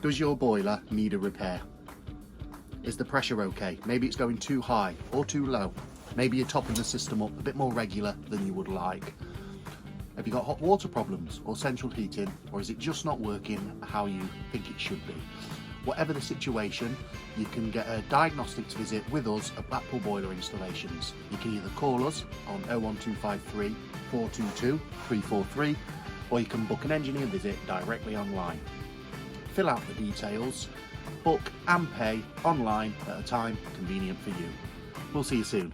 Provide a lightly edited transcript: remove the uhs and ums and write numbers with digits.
Does your boiler need a repair? Is the pressure okay? Maybe it's going too high or too low. Maybe you're topping the system up a bit more regular than you would like. Have you got hot water problems or central heating, or is it just not working how you think it should be? Whatever the situation, you can get a diagnostics visit with us at Blackpool Boiler Installations. You can either call us on 01253 422 343, or you can book an engineer visit directly online. Fill out the details, book and pay online at a time convenient for you. We'll see you soon.